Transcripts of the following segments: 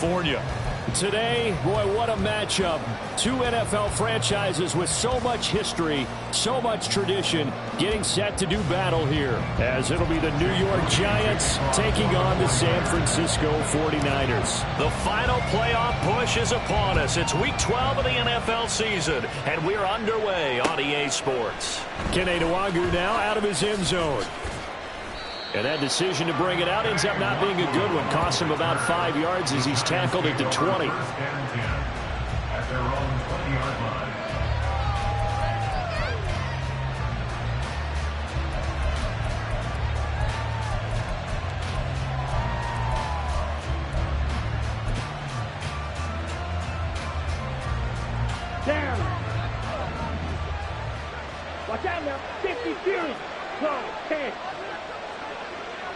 California. Today, boy, what a matchup. Two NFL franchises with so much history, so much tradition, getting set to do battle here, as it'll be the New York Giants taking on the San Francisco 49ers. The final playoff push is upon us. It's Week 12 of the NFL season, and we're underway on EA Sports. Kene Nwangwu now out of his end zone. And that decision to bring it out ends up not being a good one. Costs him about 5 yards as he's tackled at the 20. At their own 20-yard line. Down. Watch out now. 50 series. Go. 10.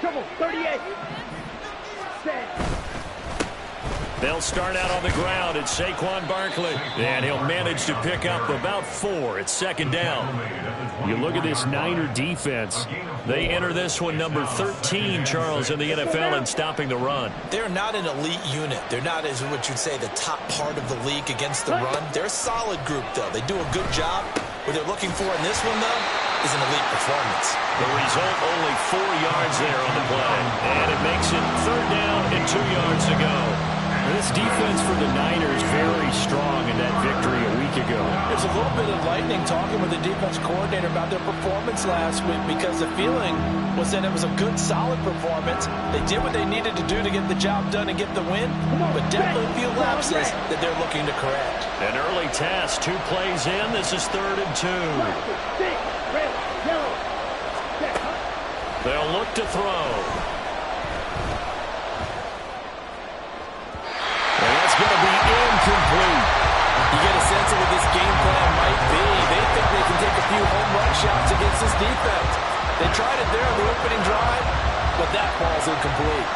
Trouble. 38. Set. They'll start out on the ground. It's Saquon Barkley. And he'll manage to pick up about 4 at second down. You look at this Niner defense. They enter this one number 13, Charles, in the NFL in stopping the run. They're not an elite unit. They're not, as what you'd say, the top part of the league against the run. They're a solid group, though. They do a good job. What they're looking for in this one, though, is an elite performance. The result, only 4 yards there on the play. And it makes it third down and 2 yards to go. This defense for the Niners very strong in that victory a week ago. It's a little bit enlightening talking with the defense coordinator about their performance last week, because the feeling was that it was a good, solid performance. They did what they needed to do to get the job done and get the win, but definitely a few lapses that they're looking to correct. An early test, 2 plays in. This is 3rd and 2. They'll look to throw. Going to be incomplete. You get a sense of what this game plan might be. They think they can take a few home run shots against this defense. They tried it there on the opening drive, but that ball's incomplete.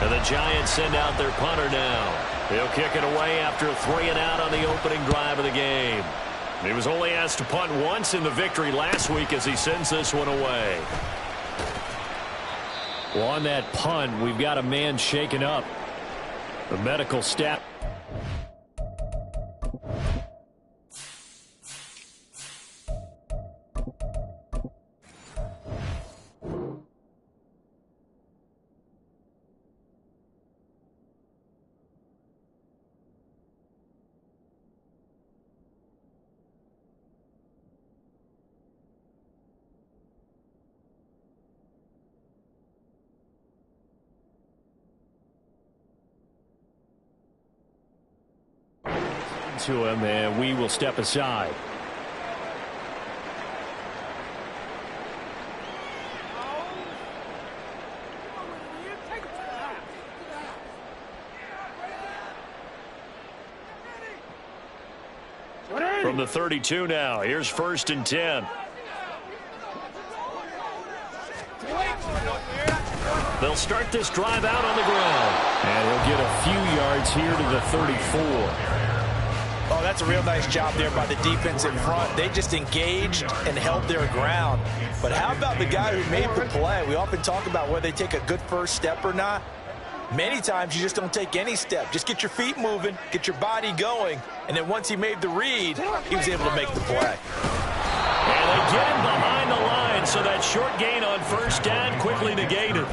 And the Giants send out their punter now. He'll kick it away after a 3 and out on the opening drive of the game. He was only asked to punt once in the victory last week as he sends this one away. Well, on that punt, we've got a man shaken up. The medical staff. To him, and we will step aside. From the 32 now, here's 1st and 10. They'll start this drive out on the ground. And he'll get a few yards here to the 34. Oh, that's a real nice job there by the defense in front. They just engaged and held their ground. But how about the guy who made the play? We often talk about whether they take a good first step or not. Many times you just don't take any step. Just get your feet moving, get your body going, and then once he made the read, he was able to make the play. And again behind the line, so that short gain on 1st down quickly negated.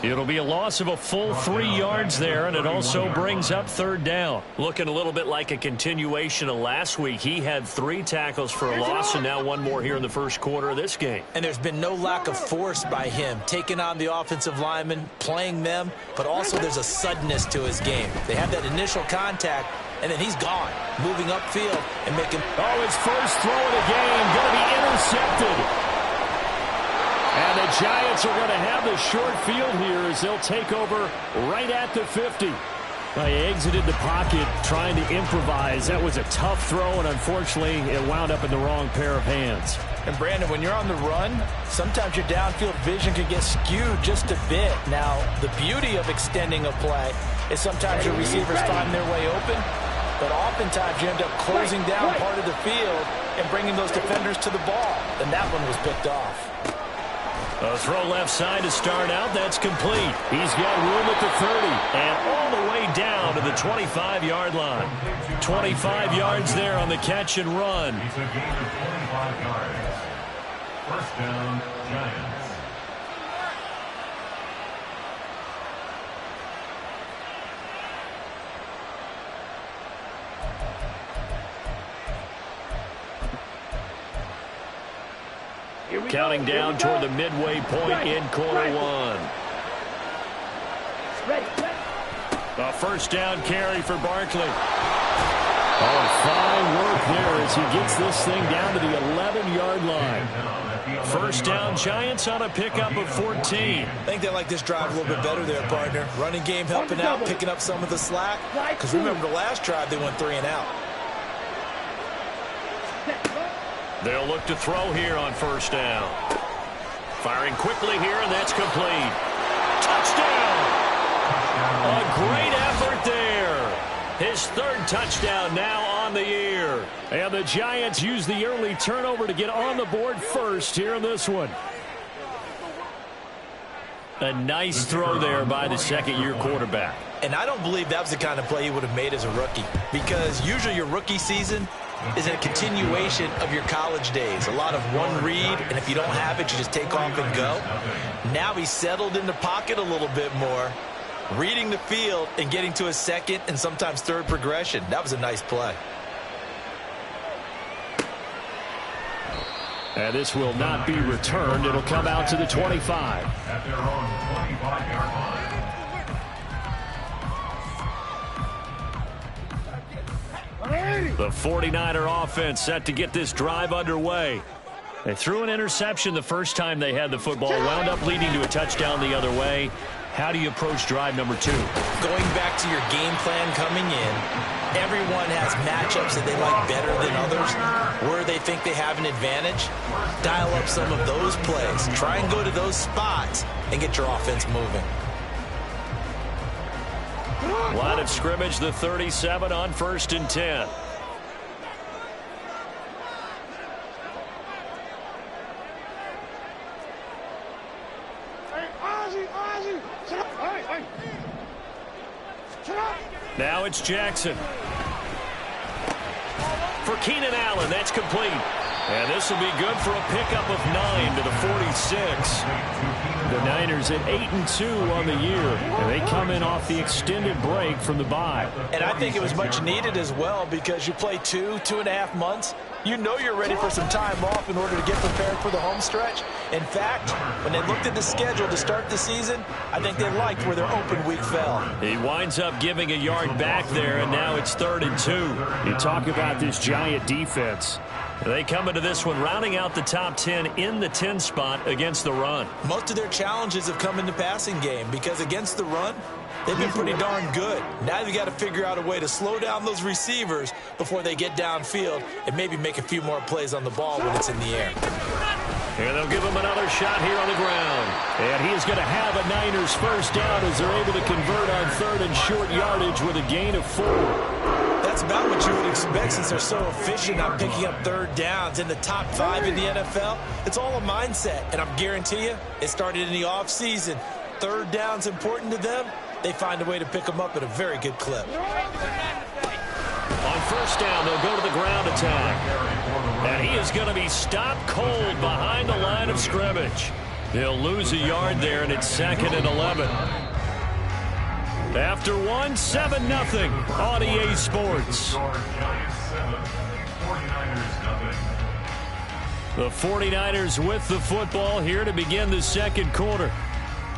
It'll be a loss of a full 3 yards there, and it also brings up 3rd down. Looking a little bit like a continuation of last week. He had 3 tackles for a loss, and now 1 more here in the first quarter of this game. And there's been no lack of force by him, taking on the offensive linemen, playing them, but also there's a suddenness to his game. They have that initial contact, and then he's gone, moving upfield and making... Oh, his first throw of the game going to be intercepted. And the Giants are going to have the short field here as they'll take over right at the 50. Well, he exited the pocket trying to improvise. That was a tough throw, and unfortunately, it wound up in the wrong pair of hands. And, Brandon, when you're on the run, sometimes your downfield vision can get skewed just a bit. Now, the beauty of extending a play is sometimes your receivers find their way open, but oftentimes you end up closing down part of the field and bringing those defenders to the ball. And that one was picked off. A throw left side to start out. That's complete. He's got room at the 30 and all the way down to the 25-yard line. 25 yards there on the catch and run. It's a gain of 25 yards. First down, Giants. Counting down toward the midway point in quarter one. A first down carry for Barkley. Oh, fine work there as he gets this thing down to the 11-yard line. First down, Giants on a pickup of 14. I think they like this drive a little bit better there, partner. Running game helping out, picking up some of the slack. Because remember, the last drive they went 3 and out. They'll look to throw here on first down. Firing quickly here, and that's complete. Touchdown! A great effort there. His third touchdown now on the year. And the Giants use the early turnover to get on the board first here in this one. A nice throw there by the second-year quarterback. And I don't believe that was the kind of play he would have made as a rookie. Because usually your rookie season is a continuation of your college days. A lot of one read, and if you don't have it, you just take off and go. Now he's settled in the pocket a little bit more, reading the field and getting to a second and sometimes third progression. That was a nice play. And this will not be returned. It'll come out to the 25. At their own 25-yard line. The 49er offense set to get this drive underway. They threw an interception the first time they had the football, wound up leading to a touchdown the other way. How do you approach drive number 2? Going back to your game plan coming in, everyone has matchups that they like better than others, where they think they have an advantage. Dial up some of those plays. Try and go to those spots and get your offense moving. Line of scrimmage, the 37 on 1st and 10. Now it's Jackson. For Keenan Allen, that's complete. And this will be good for a pickup of 9 to the 46. The Niners at 8-2 on the year, and they come in off the extended break from the bye. And I think it was much needed as well because you play 2.5 months. You know you're ready for some time off in order to get prepared for the home stretch. In fact, when they looked at the schedule to start the season, I think they liked where their open week fell. He winds up giving a yard back there, and now it's 3rd and 2. You talk about this Giant defense. They come into this one rounding out the top 10 in the 10 spot against the run. Most of their challenges have come in the passing game because against the run, they've been pretty darn good. Now they've got to figure out a way to slow down those receivers before they get downfield and maybe make a few more plays on the ball when it's in the air. And they'll give him another shot here on the ground. And he is going to have a Niners first down as they're able to convert on 3rd and short yardage with a gain of 4. That's about what you would expect since they're so efficient on picking up 3rd downs in the top 5 in the NFL. It's all a mindset, and I'm guarantee you it started in the offseason. 3rd down's important to them. They find a way to pick them up at a very good clip. On first down, they'll go to the ground attack. And he is going to be stopped cold behind the line of scrimmage. He'll lose a yard there, and it's 2nd and 11. After 1, 7-0 on EA Sports. The 49ers with the football here to begin the second quarter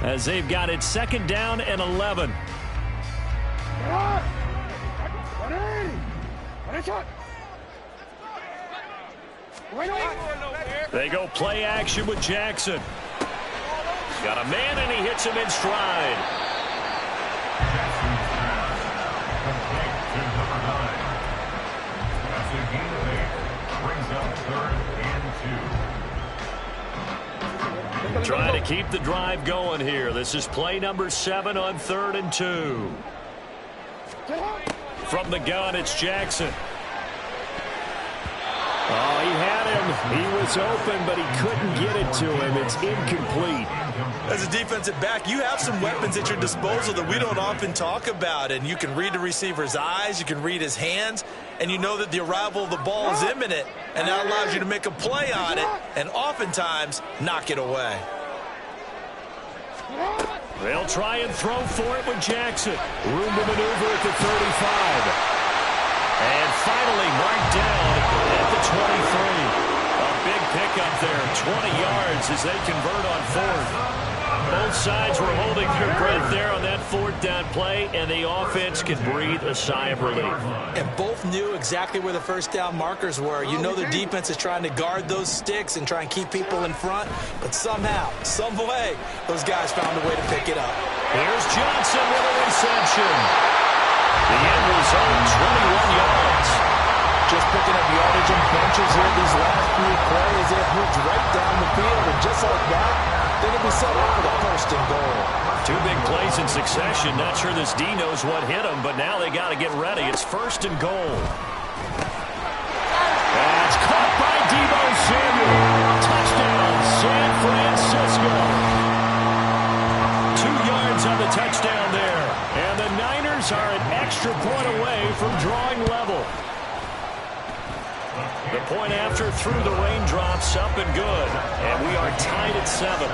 as they've got it 2nd down and 11. They go play action with Jackson. Got a man, and he hits him in stride. Trying to keep the drive going here. This is play number 7 on 3rd and 2. From the gun, it's Jackson. Oh, he had him. He was open, but he couldn't get it to him. It's incomplete. As a defensive back, you have some weapons at your disposal that we don't often talk about, and you can read the receiver's eyes, you can read his hands, and you know that the arrival of the ball is imminent, and that allows you to make a play on it and oftentimes knock it away. They'll try and throw for it with Jackson. Room to maneuver at the 35. And finally marked down at the 23. A big pickup there, 20 yards as they convert on fourth. Both sides were holding their breath there on that fourth down play, and the offense can breathe a sigh of relief. And both knew exactly where the first down markers were. You know the defense is trying to guard those sticks and try and keep people in front, but somehow, some way, those guys found a way to pick it up. Here's Johnson with a reception. The end result, 21 yards. Just picking up yardage and bunches here these last few plays. They've moved right down the field, and just like that, they're going to be set up for the first and goal. Two big plays in succession. Not sure this D knows what hit him, but now they got to get ready. It's first and goal. That's caught by Deebo Samuel. Touchdown, San Francisco. 2 yards on the touchdown there. And the Niners are an extra point away from drawing level. The point after through the raindrops, up and good. And we are tied at 7.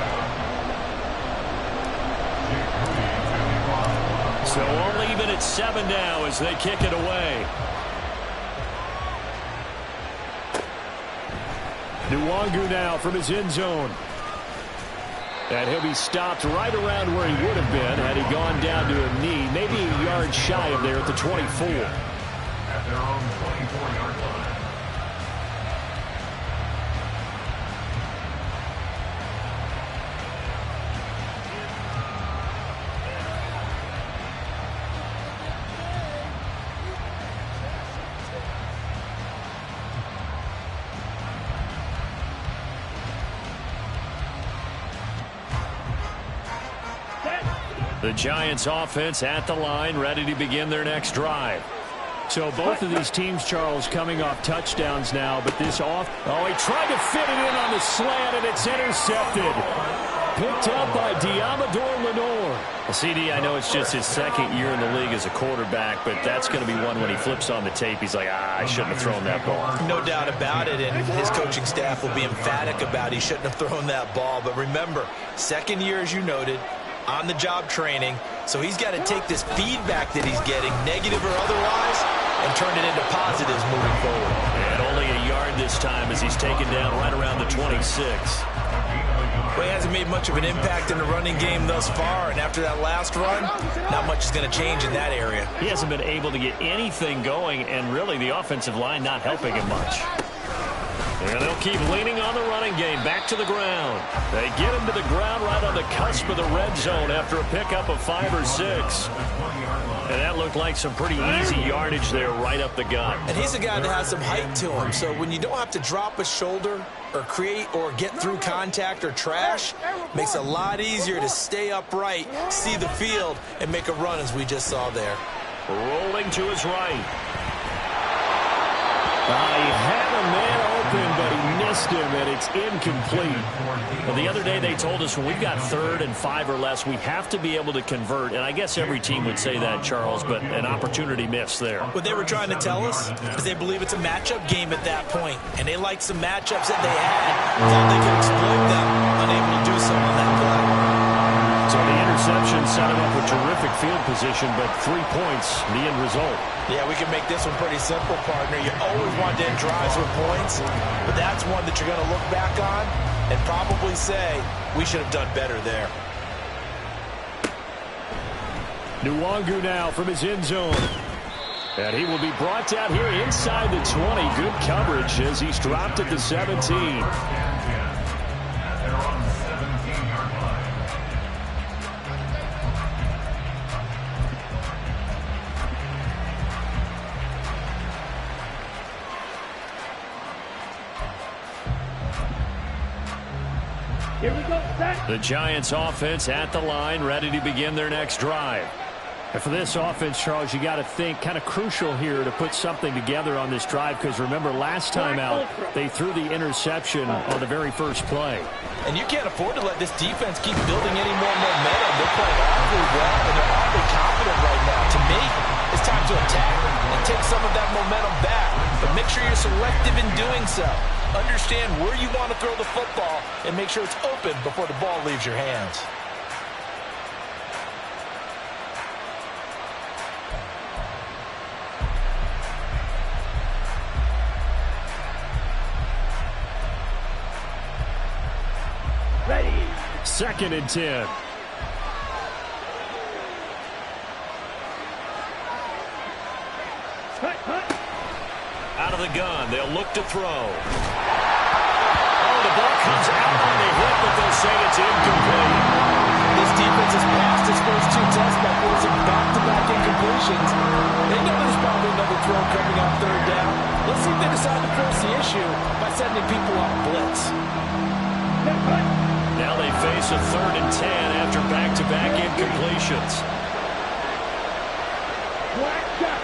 So all even at 7 now as they kick it away. Nwangu now from his end zone. And he'll be stopped right around where he would have been had he gone down to a knee, maybe a yard shy of there at the 24. At their own 24-yard line. The Giants offense at the line, ready to begin their next drive. So both of these teams, Charles, coming off touchdowns now, but this off. Oh, he tried to fit it in on the slant, and it's intercepted. Picked up by Diamador Lenore. Well, CD, I know it's just his second year in the league as a quarterback, but that's going to be one when he flips on the tape. He's like, I shouldn't have thrown that ball. No doubt about it, and his coaching staff will be emphatic about he shouldn't have thrown that ball. But remember, second year, as you noted, on-the-job training, so he's got to take this feedback that he's getting, negative or otherwise, and turn it into positives moving forward. And only a yard this time as he's taken down right around the 26. Well, he hasn't made much of an impact in the running game thus far, and after that last run, not much is going to change in that area. He hasn't been able to get anything going, and really the offensive line not helping him much. And they'll keep leaning on the running game. Back to the ground. They get him to the ground right on the cusp of the red zone after a pickup of 5 or 6. And that looked like some pretty easy yardage there right up the gut. And he's a guy that has some height to him, so when you don't have to drop a shoulder or create or get through contact or trash, makes it a lot easier to stay upright, see the field, and make a run as we just saw there. Rolling to his right. He had a man open, but he missed him, and it's incomplete. Well, the other day they told us when we've got 3rd and 5 or less, we have to be able to convert. And I guess every team would say that, Charles, but an opportunity missed there. What they were trying to tell us is they believe it's a matchup game at that point, and they liked some matchups that they had, thought they could exploit them, unable to do so on that play. So the interception set him up with terrific field position, but 3 points, the end result. Yeah, we can make this one pretty simple, partner. You always want to end drives with points, but that's one that you're going to look back on and probably say, we should have done better there. Nwangu now from his end zone. And he will be brought down here inside the 20. Good coverage as he's dropped at the 17. Here we go, set. The Giants offense at the line, ready to begin their next drive. And for this offense, Charles, you got to think kind of crucial here to put something together on this drive, because remember last time out they threw the interception on the very first play. And you can't afford to let this defense keep building any more momentum. They're playing awfully well, and they're awfully confident right now. To me, it's time to attack and take some of that momentum back. But make sure you're selective in doing so. Understand where you want to throw the football and make sure it's open before the ball leaves your hands. Ready. 2nd and 10. Cut, cut. Out of the gun, they'll look to throw. Oh, the ball comes out on the hit, but they'll say it's incomplete. This defense has passed its first 2 tests by forcing back-to-back incompletions. They know there's probably another throw coming on 3rd down. Let's see if they decide to force the issue by sending people on blitz. Cut, cut. Now they face a 3rd and 10 after back-to-back incompletions. Black shot.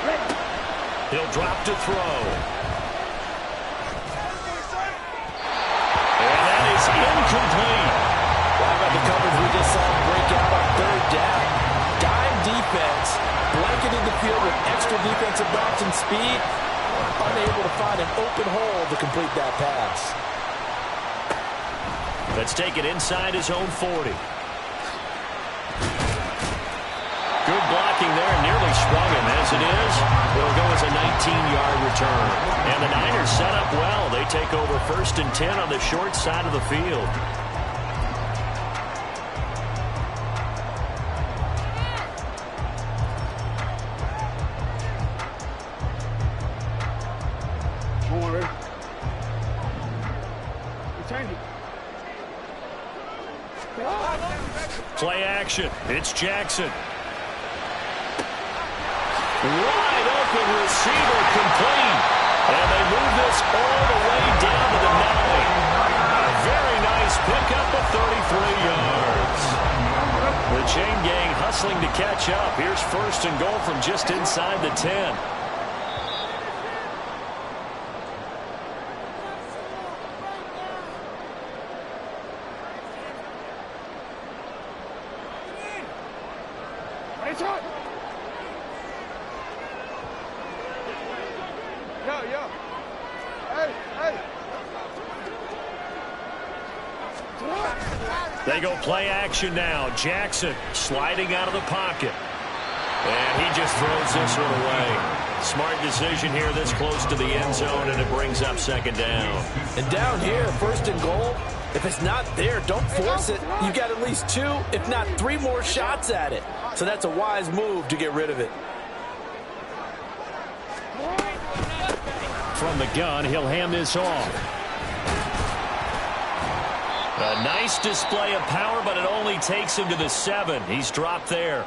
Ready. He'll drop to throw. And that is incomplete. How about the coverage we just saw break out on 3rd down? Dime defense, blanketed the field with extra defensive backs and speed, unable to find an open hole to complete that pass. Let's take it inside his own 40. Good blocking there, nearly sprung him. As it is, it'll go as a 19-yard return. And the Niners set up well. They take over 1st and 10 on the short side of the field. Play action. It's Jackson. Wide open receiver complete. And they move this all the way down to the 9. A very nice pickup of 33 yards. The chain gang hustling to catch up. Here's 1st and goal from just inside the 10. They go play action now. Jackson sliding out of the pocket. And he just throws this one away. Smart decision here this close to the end zone, and it brings up 2nd down. And down here, 1st and goal, if it's not there, don't force it. You got at least 2, if not 3 more shots at it. So that's a wise move to get rid of it. From the gun, he'll hand this off. A nice display of power, but it only takes him to the 7. He's dropped there.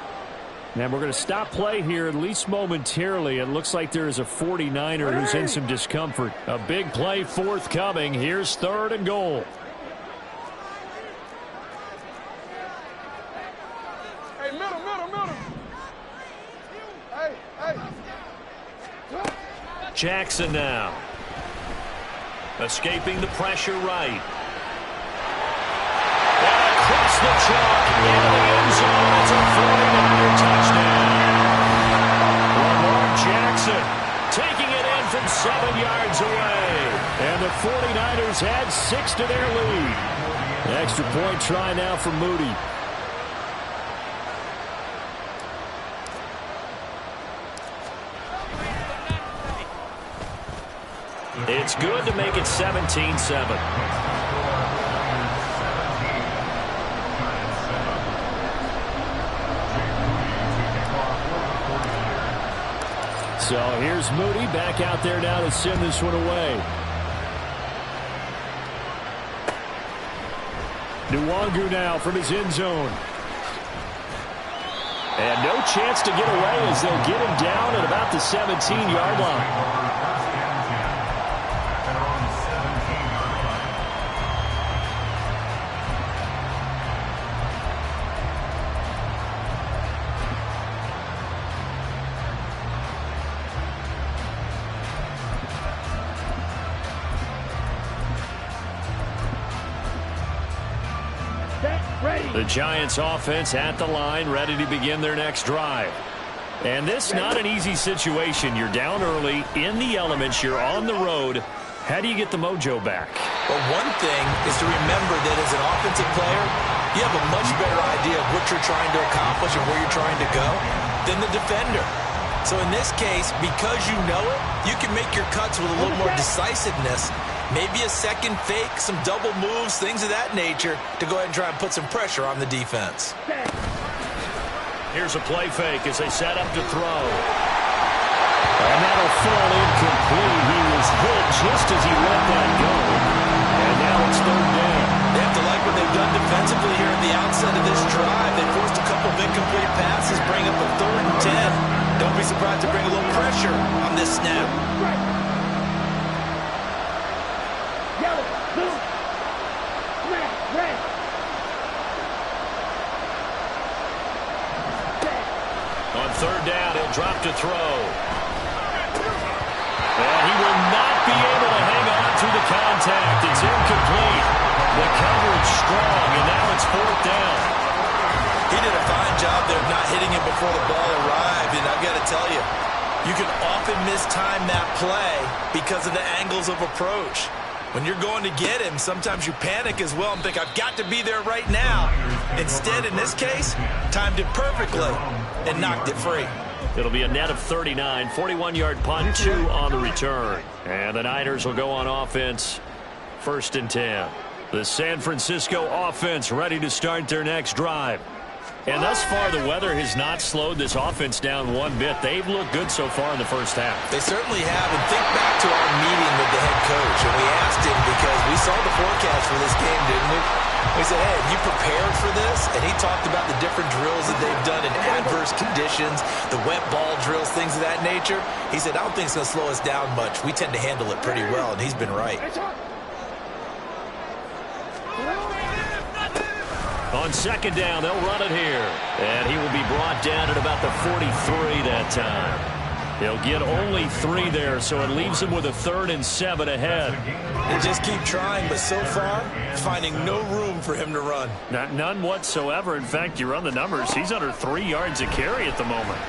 And we're going to stop play here, at least momentarily. It looks like there is a 49er who's in some discomfort. A big play forthcoming. Here's 3rd and goal. Hey, middle. Hey. Jackson now. Escaping the pressure right. Across the chalk into the end zone. It's a 49er touchdown. Lamar Jackson taking it in from 7 yards away. And the 49ers add 6 to their lead. Extra point try now for Moody. It's good to make it 17-7. So here's Moody back out there now to send this one away. Nwangu now from his end zone. And no chance to get away as they'll get him down at about the 17-yard line. The Giants offense at the line, ready to begin their next drive. And this not an easy situation. You're down early, in the elements, you're on the road. How do you get the mojo back? Well, one thing is to remember that as an offensive player, you have a much better idea of what you're trying to accomplish and where you're trying to go than the defender. So in this case, because you know it, you can make your cuts with a little more decisiveness. Maybe a second fake, some double moves, things of that nature to go ahead and try and put some pressure on the defense. Here's a play fake as they set up to throw. And that'll fall incomplete. He was hit just as he let that go. And now it's third down. They have to like what they've done defensively here at the outset of this drive. They forced a couple of incomplete passes, bring up a 3rd and 10. Don't be surprised to bring a little pressure on this snap. Yellow, blue, red. On third down, he'll drop to throw. And he will not be able to hang on to the contact. It's incomplete. The coverage strong, and now it's 4th down. He did a fine job there of not hitting him before the ball arrived, and I've got to tell you, you can often mistime that play because of the angles of approach. When you're going to get him, sometimes you panic as well and think, I've got to be there right now. Instead, in this case, timed it perfectly and knocked it free. It'll be a net of 39, 41-yard punt, 2 on the return. And the Niners will go on offense, 1st and 10. The San Francisco offense ready to start their next drive. And thus far, the weather has not slowed this offense down one bit. They've looked good so far in the first half. They certainly have. And think back to our meeting with the head coach. And we asked him because we saw the forecast for this game, didn't we? We said, hey, have you prepared for this? And he talked about the different drills that they've done in adverse conditions, the wet ball drills, things of that nature. He said, I don't think it's going to slow us down much. We tend to handle it pretty well, and he's been right. On 2nd down, they'll run it here. And he will be brought down at about the 43 that time. He'll get only 3 there, so it leaves him with a 3rd and 7 ahead. And just keep trying, but so far, finding no room for him to run. None whatsoever. In fact, you run the numbers. He's under 3 yards a carry at the moment.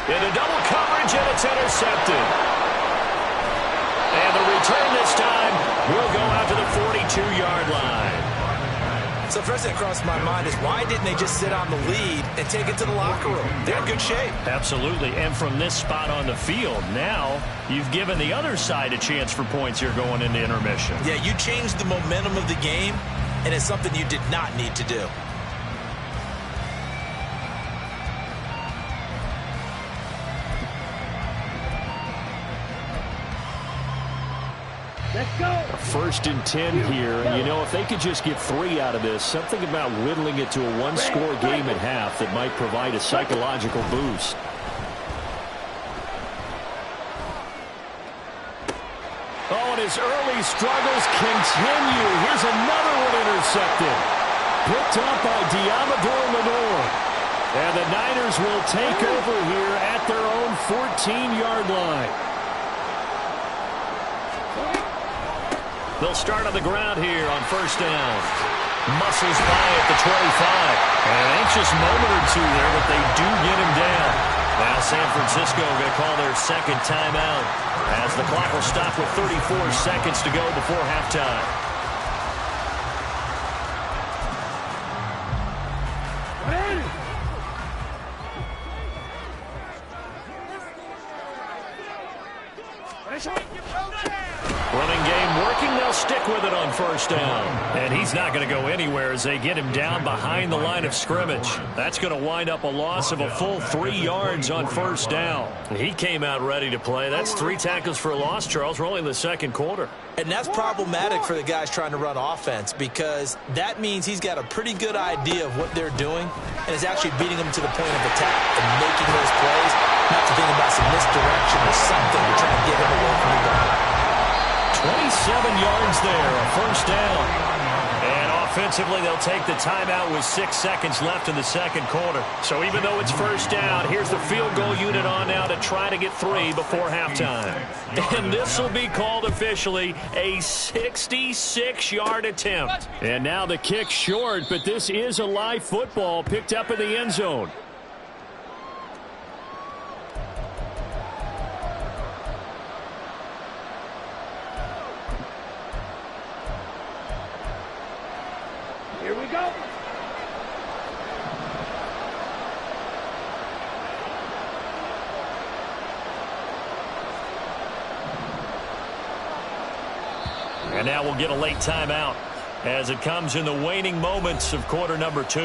Into double coverage, and it's intercepted. And the return this time will go out to the 42-yard line. So first thing that crossed my mind is why didn't they just sit on the lead and take it to the locker room? They're in good shape. Absolutely. And from this spot on the field, now you've given the other side a chance for points here going into intermission. Yeah, you changed the momentum of the game, and it's something you did not need to do. Let's go. 1st and 10 here. You know, if they could just get 3 out of this, something about whittling it to a 1-score game at half that might provide a psychological boost. Oh, and his early struggles continue. Here's another one intercepted. Picked up by Diamador Lenore. And the Niners will take over here at their own 14-yard line. They'll start on the ground here on 1st down. Muscles by at the 25. An anxious moment or two there, but they do get him down. Now San Francisco going to call their 2nd timeout as the clock will stop with 34 seconds to go before halftime. Running game working. They'll stick with it on 1st down. And he's not going to go anywhere as they get him down behind the line of scrimmage. That's going to wind up a loss of a full 3 yards on 1st down. He came out ready to play. That's 3 tackles for a loss, Charles. We're only in the 2nd quarter. And that's problematic for the guys trying to run offense because that means he's got a pretty good idea of what they're doing and is actually beating them to the point of attack and making those plays, not to think about some misdirection or something to try to get him away from the ball. 27 yards there, a 1st down. And off Offensively, they'll take the timeout with 6 seconds left in the second quarter. So even though it's first down, here's the field goal unit on now to try to get 3 before halftime. And this will be called officially a 66-yard attempt. And now the kick short, but this is a live football picked up in the end zone. Here we go. And now we'll get a late timeout as it comes in the waning moments of quarter number 2.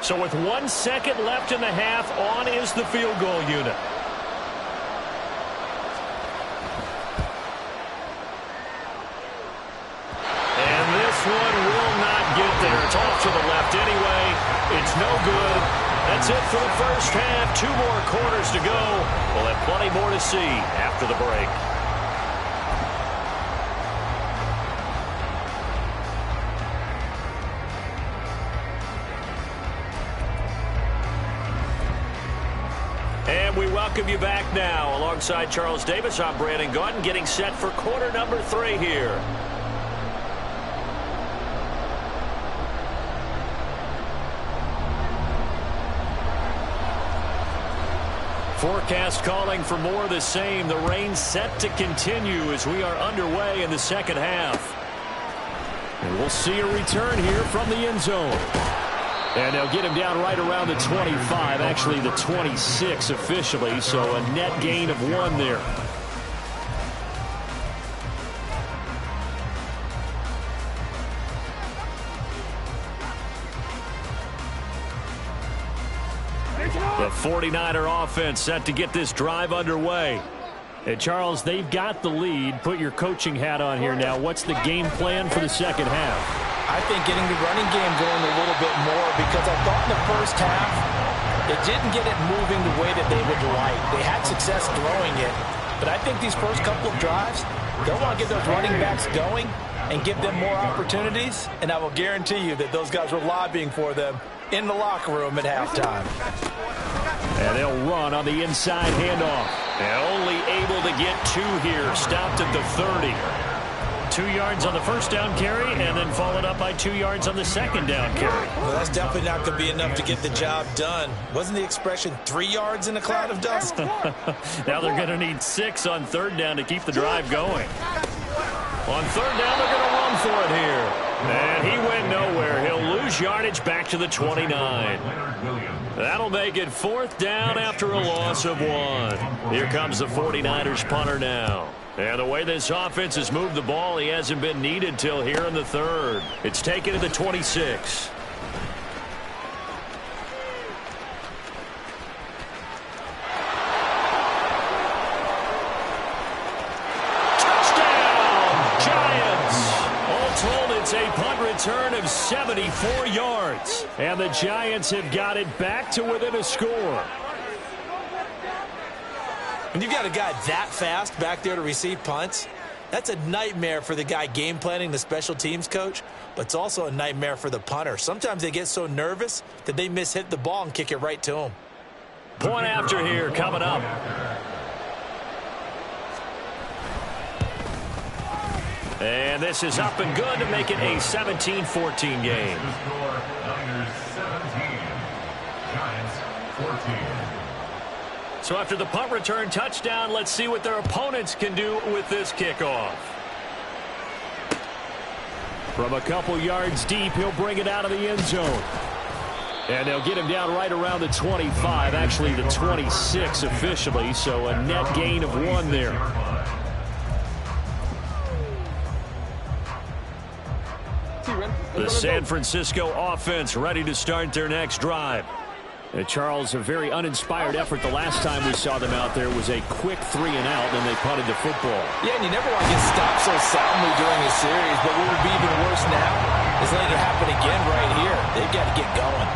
So with 1 second left in the half, on is the field goal unit. And this one will not get there. It's off to the left anyway. It's no good. That's it for the first half. 2 more quarters to go. We'll have plenty more to see after the break. And we welcome you back now. Alongside Charles Davis, I'm Brandon Gaudin, getting set for quarter number 3 here. Forecast calling for more of the same. The rain set to continue as we are underway in the second half. And we'll see a return here from the end zone. And they'll get him down right around the 25, actually the 26 officially, so a net gain of 1 there. The 49er offense set to get this drive underway. And Charles, they've got the lead. Put your coaching hat on here now. What's the game plan for the second half? I think getting the running game going a little bit more, because I thought in the first half it didn't get it moving the way that they would like. They had success throwing it, but I think these first couple of drives, they'll want to get those running backs going and give them more opportunities, and I will guarantee you that those guys were lobbying for them in the locker room at halftime. And they'll run on the inside handoff. And only able to get 2 here. Stopped at the 30. 2 yards on the first down carry, and then followed up by 2 yards on the second down carry. Well, that's definitely not going to be enough to get the job done. Wasn't the expression 3 yards in a cloud of dust? Now they're going to need 6 on third down to keep the drive going. On third down, they're going to run for it here. And he went nowhere. He'll lose yardage back to the 29. That'll make it 4th down after a loss of 1. Here comes the 49ers punter now. And the way this offense has moved the ball, he hasn't been needed till here in the 3rd. It's taken to the 26. It's a punt return of 74 yards. And the Giants have got it back to within a score. When you've got a guy that fast back there to receive punts, that's a nightmare for the guy game planning, the special teams coach, but it's also a nightmare for the punter. Sometimes they get so nervous that they mishit the ball and kick it right to him. Point after here coming up. And this is up and good to make it a 17-14 game. Niners 17, Giants 14. So after the punt return touchdown, let's see what their opponents can do with this kickoff. From a couple yards deep, he'll bring it out of the end zone. And they'll get him down right around the 25, actually the 26 officially, so a net gain of 1 there. The San Francisco offense ready to start their next drive. And Charles, a very uninspired effort the last time we saw them out there was a quick 3-and-out, and they punted the football. Yeah, and you never want to get stopped so soundly during a series, but what would be even worse now is letting it happen again right here. They've got to get going.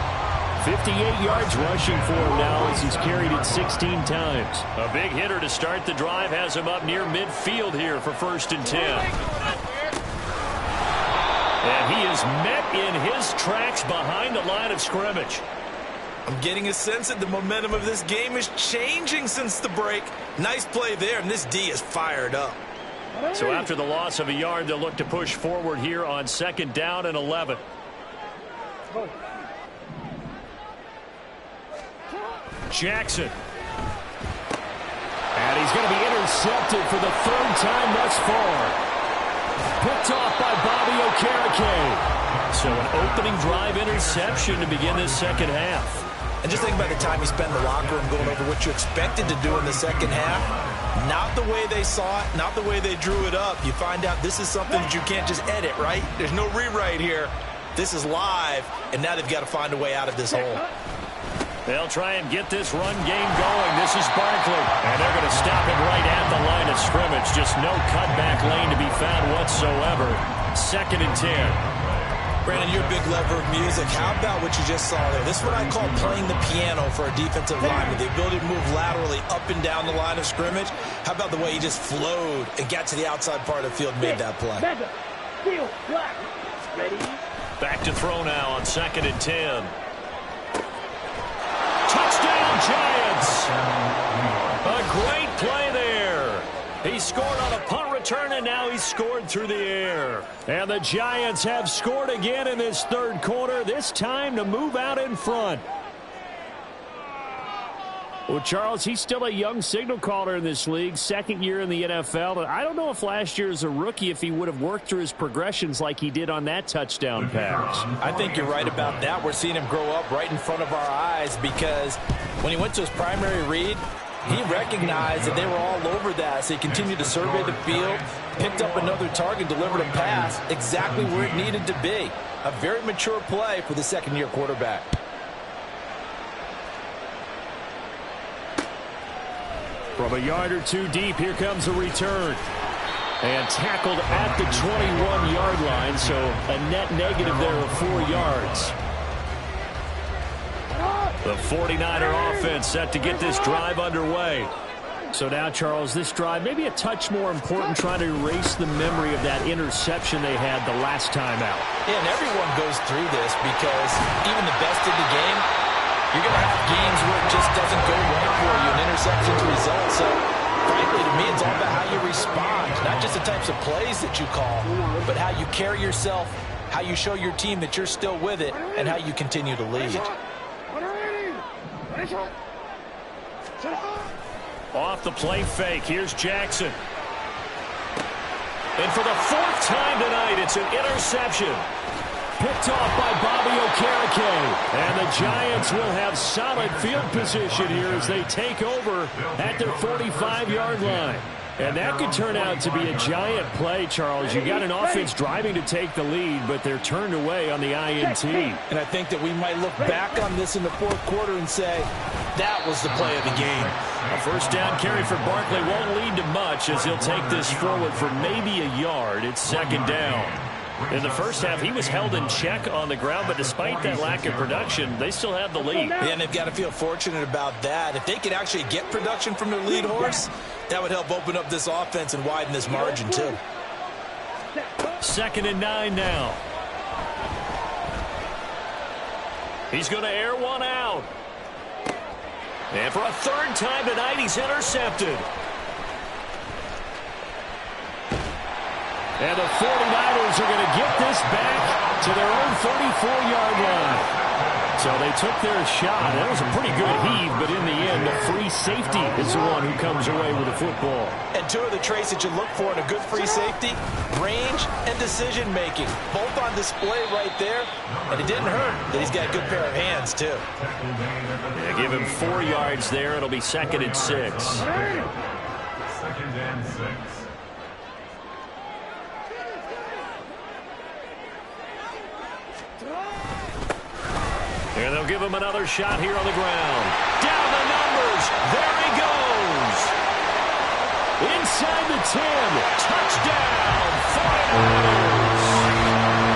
58 yards rushing for him now as he's carried it 16 times. A big hitter to start the drive has him up near midfield here for 1st and 10. And he is met in his tracks behind the line of scrimmage. I'm getting a sense that the momentum of this game is changing since the break. Nice play there, and this D is fired up. So after the loss of a yard, they'll look to push forward here on 2nd down and 11. Jackson. And he's going to be intercepted for the 3rd time thus far. Picked off by Bobby Okereke. So an opening drive interception to begin this 2nd half. And just think about the time you spend in the locker room going over what you expected to do in the 2nd half. Not the way they saw it, not the way they drew it up. You find out this is something that you can't just edit, right? There's no rewrite here. This is live, and now they've got to find a way out of this hole. They'll try and get this run game going. This is Barkley. And they're going to stop him right at the line of scrimmage. Just no cutback lane to be found whatsoever. 2nd and 10. Brandon, you're a big lover of music. How about what you just saw there? This is what I call playing the piano for a defensive lineman. The ability to move laterally up and down the line of scrimmage. How about the way he just flowed and got to the outside part of the field and made that play? Back to throw now on 2nd and 10. Touchdown, Giants! A great play there. He scored on a punt return, and now he's scored through the air. And the Giants have scored again in this 3rd quarter, this time to move out in front. Well, Charles, he's still a young signal caller in this league, 2nd year in the NFL. And I don't know if last year as a rookie, if he would have worked through his progressions like he did on that touchdown pass. I think you're right about that. We're seeing him grow up right in front of our eyes because when he went to his primary read, he recognized that they were all over that, so he continued to survey the field, picked up another target, delivered a pass exactly where it needed to be. A very mature play for the 2nd-year quarterback. From a yard or two deep, here comes a return. And tackled at the 21-yard line, so a net negative there of 4 yards. The 49er offense set to get this drive underway. So now, Charles, this drive maybe a touch more important, trying to erase the memory of that interception they had the last time out. Yeah, and everyone goes through this because even the best in the game, you're going to have games where it just doesn't go right for you, and interceptions result. So, frankly, to me, it's all about how you respond, not just the types of plays that you call, but how you carry yourself, how you show your team that you're still with it, and how you continue to lead. Off the play fake, here's Jackson. And for the 4th time tonight, it's an interception. Picked off by Bobby Okereke. And the Giants will have solid field position here as they take over at their 45-yard line. And that could turn out to be a giant play, Charles. You got an offense driving to take the lead, but they're turned away on the INT. And I think that we might look back on this in the 4th quarter and say, that was the play of the game. A 1st down carry for Barkley won't lead to much as he'll take this forward for maybe a yard. It's 2nd down. In the 1st half, he was held in check on the ground, but despite that lack of production, they still have the lead. Yeah, and they've got to feel fortunate about that. If they could actually get production from their lead horse, that would help open up this offense and widen this margin, too. 2nd and 9 now. He's going to air one out. And for a 3rd time tonight, he's intercepted. And the 49ers are going to get this back to their own 34-yard line. So they took their shot. That was a pretty good heave, but in the end, the free safety is the one who comes away with the football. And 2 of the traits that you look for in a good free safety, range and decision-making. Both on display right there. And it didn't hurt that he's got a good pair of hands, too. Yeah, give him 4 yards there. It'll be 2nd and 6. 2nd and 6. And they'll give him another shot here on the ground. Down the numbers. There he goes. Inside the 10. Touchdown, 49ers.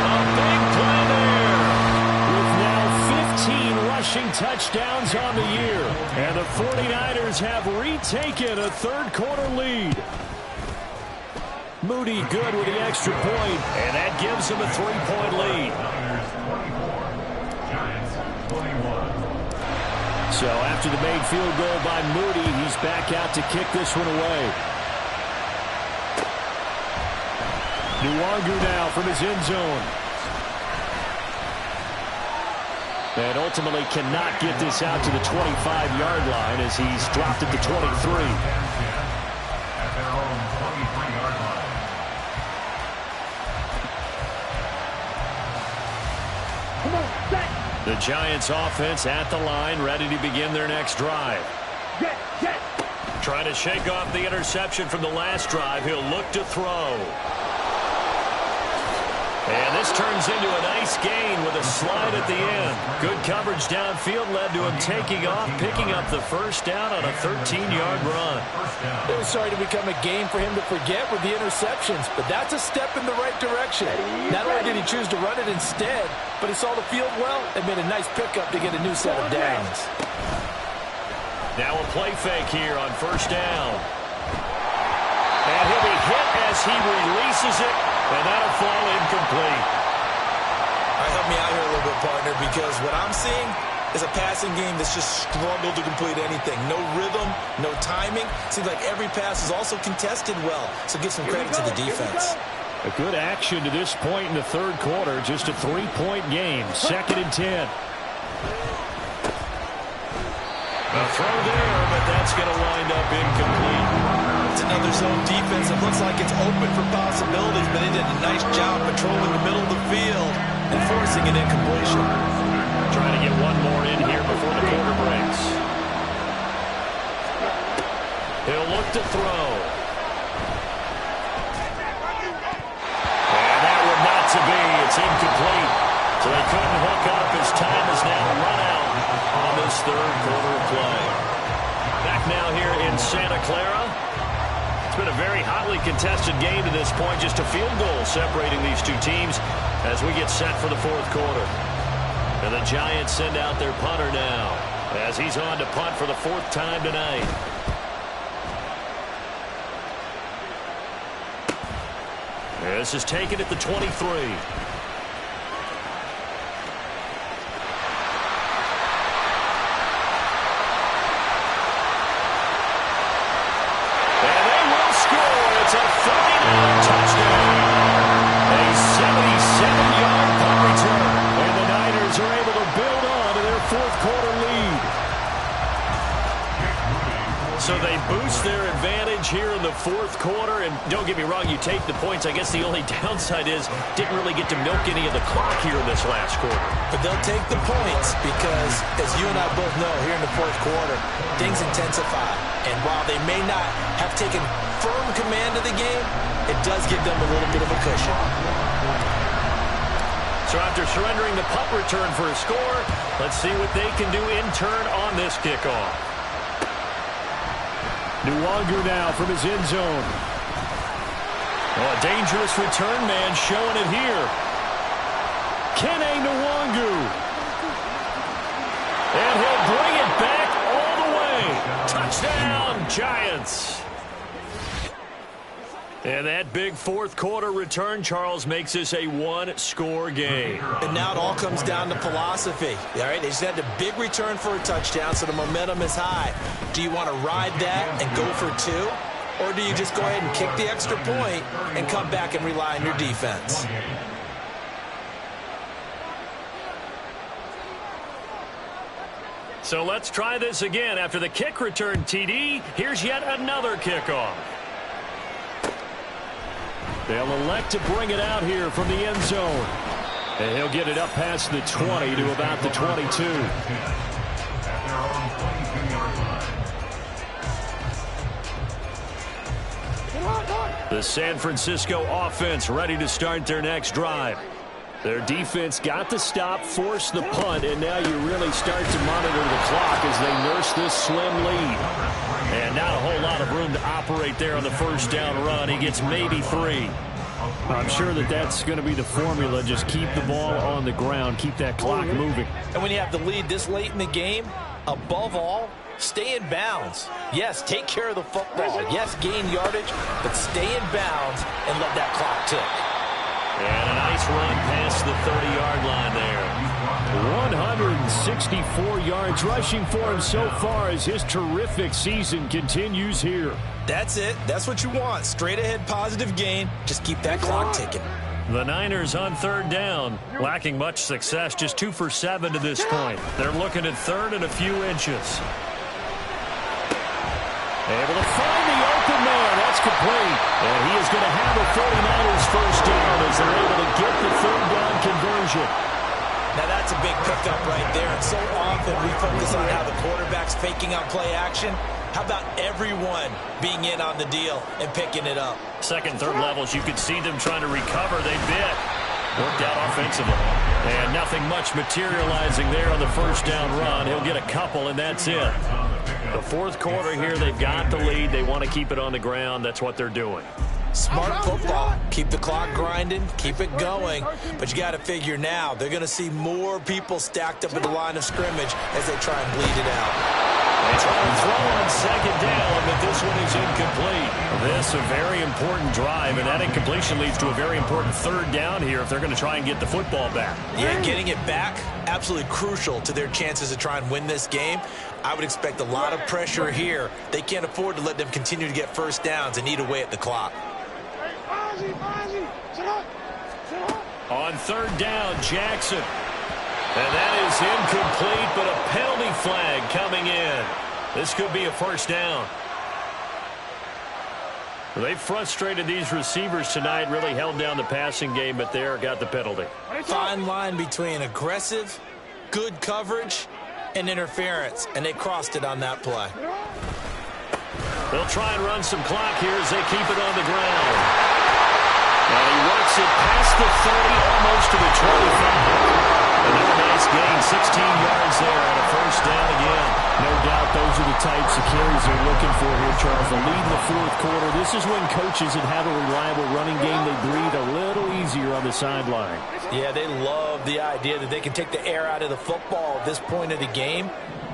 A big play there. With now 15 rushing touchdowns on the year. And the 49ers have retaken a third-quarter lead. Moody good with the extra point, and that gives them a 3-point lead. So after the made field goal by Moody, he's back out to kick this one away. Nwangu now from his end zone. And ultimately cannot get this out to the 25-yard line as he's dropped at the 23. At their own 23-yard line. Come on, set. The Giants offense at the line, ready to begin their next drive. Get. Trying to shake off the interception from the last drive. He'll look to throw. And this turns into a nice gain with a slide at the end. Good coverage downfield led to him taking off, picking up the first down on a 13-yard run. It was starting to become a game for him to forget with the interceptions, but that's a step in the right direction. Not only did he choose to run it instead, but he saw the field well and made a nice pickup to get a new set of downs. Now a play fake here on first down. And he'll be hit as he releases it, and that'll fall incomplete. All right, help me out here a little bit, partner, because what I'm seeing is a passing game that's just struggled to complete anything. No rhythm, no timing. Seems like every pass is also contested well, so give some credit to the defense. A good action to this point in the third quarter. Just a 3-point game. 2nd and 10. A throw there, but that's going to wind up incomplete. It's another zone defense. It looks like it's open for possibilities, but they did a nice job patrolling the middle of the field and forcing an incompletion. Trying to get one more in here before the quarter breaks. He'll look to throw. And that one not to be. It's incomplete. So they couldn't hook up as time is now run out on this third quarter of play. Back now here in Santa Clara. It's been a very hotly contested game to this point. Just a field goal separating these two teams as we get set for the fourth quarter. And the Giants send out their punter now as he's on to punt for the 4th time tonight. This is taken at the 23. It's a 39 touchdown. A 77-yard punt return. And the Niners are able to build on to their fourth-quarter lead. So they boost their advantage here in the fourth quarter. And don't get me wrong, you take the points. I guess the only downside is didn't really get to milk any of the clock here in this last quarter. But they'll take the points because, as you and I both know, here in the fourth quarter, things intensify. And while they may not have taken firm command of the game, it does give them a little bit of a cushion. So after surrendering the punt return for a score, let's see what they can do in turn on this kickoff. Nwangu now from his end zone. Oh, a dangerous return man showing it here. Kene Nwangu. And he'll bring it back all the way. Touchdown, Giants. And that big fourth quarter return, Charles, makes this a one-score game. And now it all comes down to philosophy. All right, they just had a big return for a touchdown, so the momentum is high. Do you want to ride that and go for 2? Or do you just go ahead and kick the extra point and come back and rely on your defense? So let's try this again. After the kick return, TD, here's yet another kickoff. They'll elect to bring it out here from the end zone. And he'll get it up past the 20 to about the 22. The San Francisco offense ready to start their next drive. Their defense got the stop, forced the punt, and now you really start to monitor the clock as they nurse this slim lead. And not a whole lot of room to operate there on the first down run. He gets maybe 3. I'm sure that's going to be the formula. Just keep the ball on the ground. Keep that clock moving. And when you have the lead this late in the game, above all, stay in bounds. Yes, take care of the football. Yes, gain yardage, but stay in bounds and let that clock tick. And a nice run past the 30-yard line there. 164 yards rushing for him so far as his terrific season continues here. That's it. That's what you want. Straight ahead positive gain. Just keep that clock ticking. The Niners on third down, lacking much success, just 2 for 7 to this point. They're looking at third and a few inches. Able to find the open man. That's complete. And he is going to have a 49ers first down as they're able to get the third down conversion. Now that's a big pickup right there. And so often we focus on how the quarterback's faking on play action. How about everyone being in on the deal and picking it up? Second, third levels, you could see them trying to recover. They bit. Worked out offensively. And nothing much materializing there on the first down run. He'll get a couple, and that's it. The fourth quarter here, they've got the lead. They want to keep it on the ground. That's what they're doing. Smart football. Keep the clock grinding. Keep it going. But you got to figure now, they're going to see more people stacked up at the line of scrimmage as they try and bleed it out. They try to throw on second down, but this one is incomplete. This a very important drive, and that incompletion leads to a very important third down here if they're going to try and get the football back. Yeah, getting it back, absolutely crucial to their chances to try and win this game. I would expect a lot of pressure here. They can't afford to let them continue to get first downs and eat away at the clock. On third down, Jackson. And that is incomplete, but a penalty flag coming in. This could be a first down. They frustrated these receivers tonight, really held down the passing game, but there got the penalty. Fine line between aggressive, good coverage, and interference, and they crossed it on that play. They'll try and run some clock here as they keep it on the ground. And he works it past the 30, almost to the 25. Another nice gain, 16 yards there, and a first down again. No doubt those are the types of carries they're looking for here, Charles. The lead in the fourth quarter. This is when coaches that have a reliable running game, they breathe a little easier on the sideline. Yeah, they love the idea that they can take the air out of the football at this point of the game.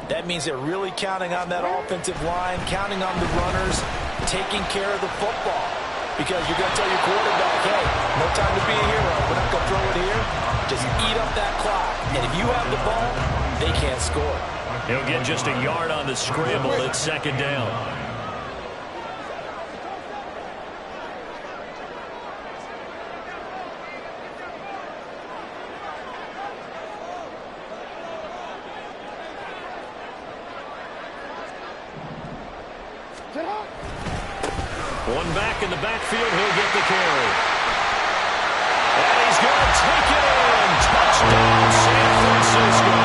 That means they're really counting on that offensive line, counting on the runners, taking care of the football. Because you're going to tell your quarterback, hey, no time to be a hero. We're not going to throw it here. Just eat up that clock. And if you have the ball, they can't score. He'll get just a yard on the scramble. It's second down. One back in the backfield, he'll get the carry. And he's going to take it in. Touchdown, San Francisco.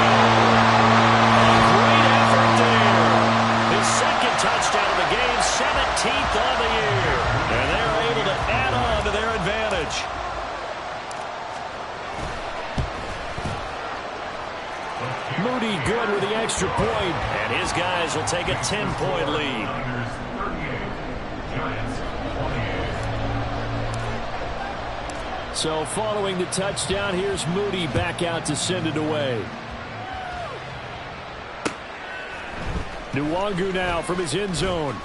A great effort there. His second touchdown of the game, 17th on the year. And they're able to add on to their advantage. Moody good with the extra point. And his guys will take a 10-point lead. So following the touchdown, here's Moody back out to send it away. Nwangu now from his end zone.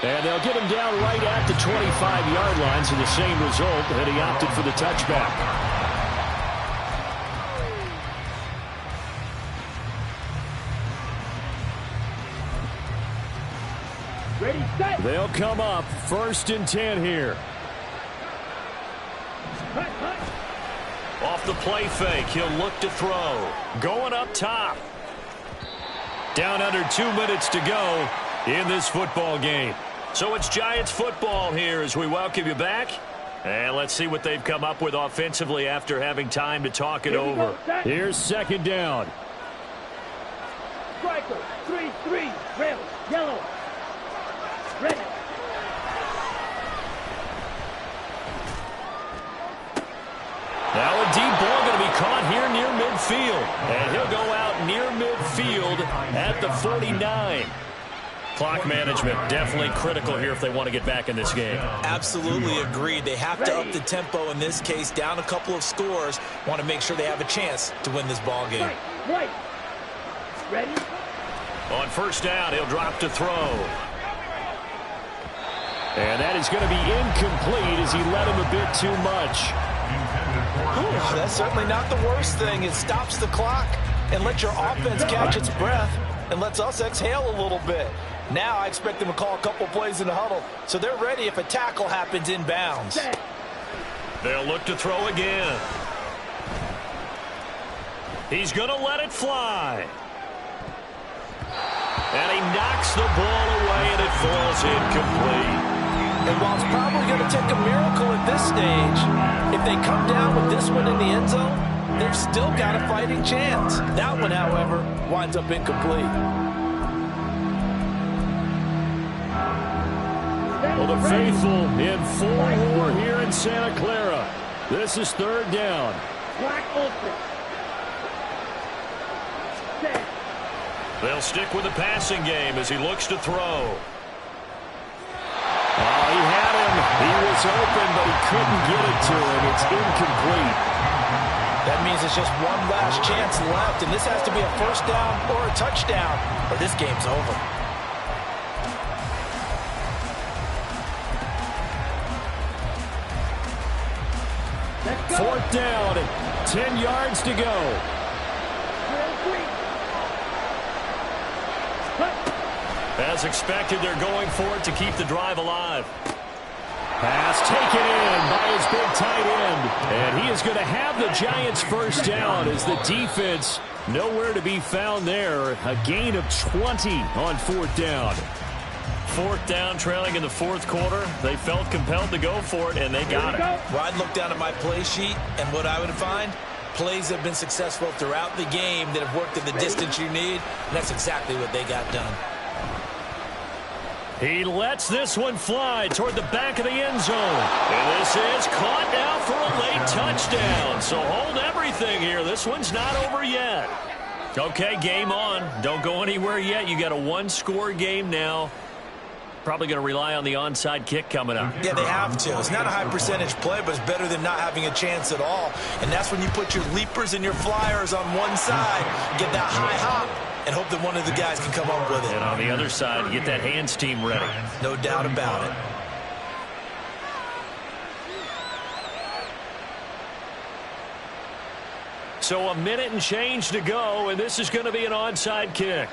And they'll get him down right at the 25-yard line, so the same result, and he opted for the touchback. Ready, set. They'll come up 1st and 10 here. Off the play fake, he'll look to throw. Going up top. Down under 2 minutes to go in this football game. So it's Giants football here as we welcome you back. And let's see what they've come up with offensively after having time to talk it over. Here's second down. Striker, 3-3, red, yellow, red. Now a deep ball going to be caught here near midfield. And he'll go out near midfield at the 49. Clock management definitely critical here if they want to get back in this game. Absolutely agreed. They have to up the tempo in this case, down a couple of scores. Want to make sure they have a chance to win this ball game. Right. Ready? On first down, he'll drop to throw. And that is going to be incomplete as he led him a bit too much. Ooh, that's certainly not the worst thing. It stops the clock and lets your offense catch its breath and lets us exhale a little bit. Now I expect them to call a couple plays in the huddle, so they're ready if a tackle happens inbounds. They'll look to throw again. He's going to let it fly. And he knocks the ball away, and it falls incomplete. And while it's probably going to take a miracle at this stage, if they come down with this one in the end zone, they've still got a fighting chance. That one, however, winds up incomplete. Well, the faithful in full war here in Santa Clara. This is third down. Clock open. Set. They'll stick with the passing game as he looks to throw. Oh, he had him. He was open, but he couldn't get it to him. It's incomplete. That means it's just one last chance left, and this has to be a first down or a touchdown, or this game's over. Fourth down, 10 yards to go. As expected, they're going for it to keep the drive alive. Pass taken in by his big tight end. And he is going to have the Giants first down as the defense nowhere to be found there. A gain of 20 on fourth down. Fourth down, trailing in the fourth quarter. They felt compelled to go for it, and they got it. Well, I'd look down at my play sheet, and what I would find, plays have been successful throughout the game that have worked in the distance you need, and that's exactly what they got done. He lets this one fly toward the back of the end zone. And this is caught now for a late touchdown. So hold everything here. This one's not over yet. Okay, game on. Don't go anywhere yet. You got a one-score game now. Probably going to rely on the onside kick coming up. Yeah, they have to. It's not a high percentage play, but it's better than not having a chance at all. And that's when you put your leapers and your flyers on one side, get that high hop, and hope that one of the guys can come up with it. And on the other side, get that hands team ready. No doubt about it. So a minute and change to go, and this is going to be an onside kick.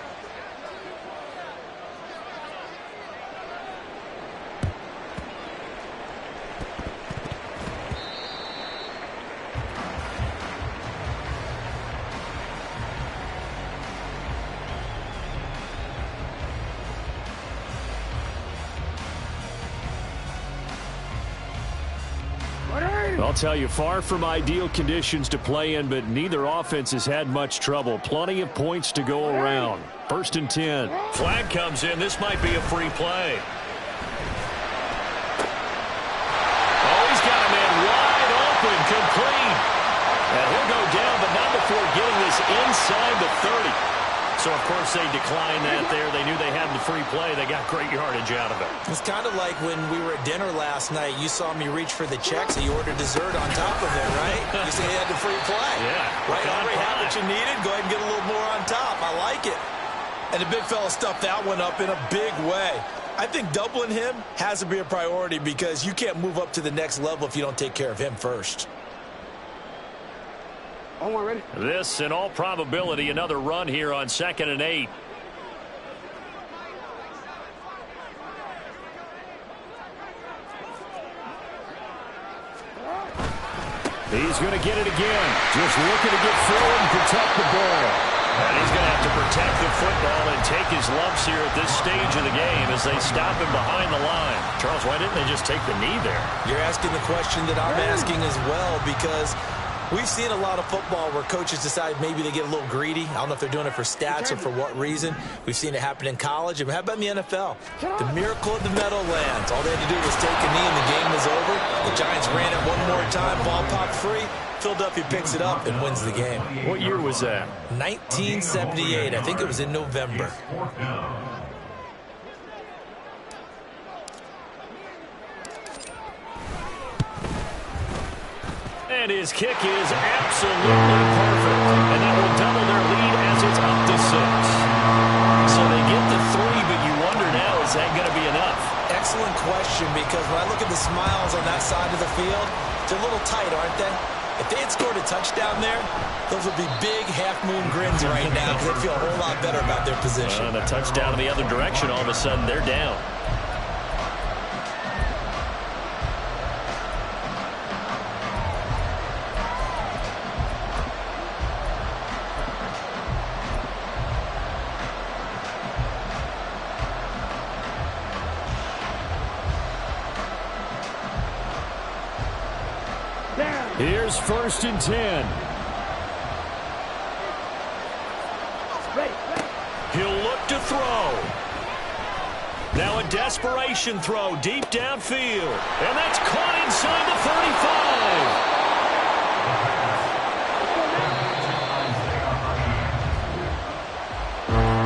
I'll tell you, far from ideal conditions to play in, but neither offense has had much trouble. Plenty of points to go around. First and 10. Flag comes in. This might be a free play. Oh, he's got a man wide open, complete. And he'll go down, but not before getting this inside the 30. So, of course, they declined that there. They knew they had the free play. They got great yardage out of it. It's kind of like when we were at dinner last night. You saw me reach for the check, so you ordered dessert on top of it, right? You said you had the free play. Yeah. Right, already had what you needed. Go ahead and get a little more on top. I like it. And the big fella stuffed that one up in a big way. I think doubling him has to be a priority because you can't move up to the next level if you don't take care of him first. Ready? This, in all probability, another run here on 2nd and 8. He's going to get it again. Just looking to get forward and protect the ball. And he's going to have to protect the football and take his lumps here at this stage of the game as they stop him behind the line. Charles, why didn't they just take the knee there? You're asking the question that I'm asking as well because we've seen a lot of football where coaches decide maybe they get a little greedy. I don't know if they're doing it for stats or for what reason. We've seen it happen in college. And how about in the NFL? The miracle of the Meadowlands. All they had to do was take a knee and the game was over. The Giants ran it one more time. Ball popped free. Philadelphia picks it up and wins the game. What year was that? 1978. I think it was in November. And his kick is absolutely perfect. And that will double their lead as it's up to 6. So they get the 3, but you wonder now, is that going to be enough? Excellent question, because when I look at the smiles on that side of the field, they're a little tight, aren't they? If they had scored a touchdown there, those would be big half-moon grins right now because they'd feel a whole lot better about their position. And a touchdown in the other direction, all of a sudden they're down. Here's 1st and 10. Ready. He'll look to throw. Now a desperation throw deep downfield. And that's caught inside the 35.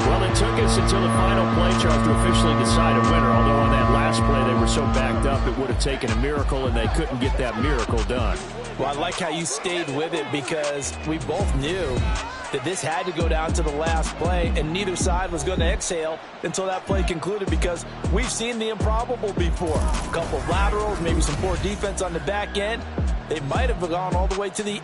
Well, it took us until the final play, Charles, to officially decide a winner. Although on that last play they were so backed up, it would have taken a miracle, and they couldn't get that miracle done. Well, I like how you stayed with it, because we both knew that this had to go down to the last play, and neither side was going to exhale until that play concluded, because we've seen the improbable before. A couple of laterals, maybe some poor defense on the back end. They might have gone all the way to the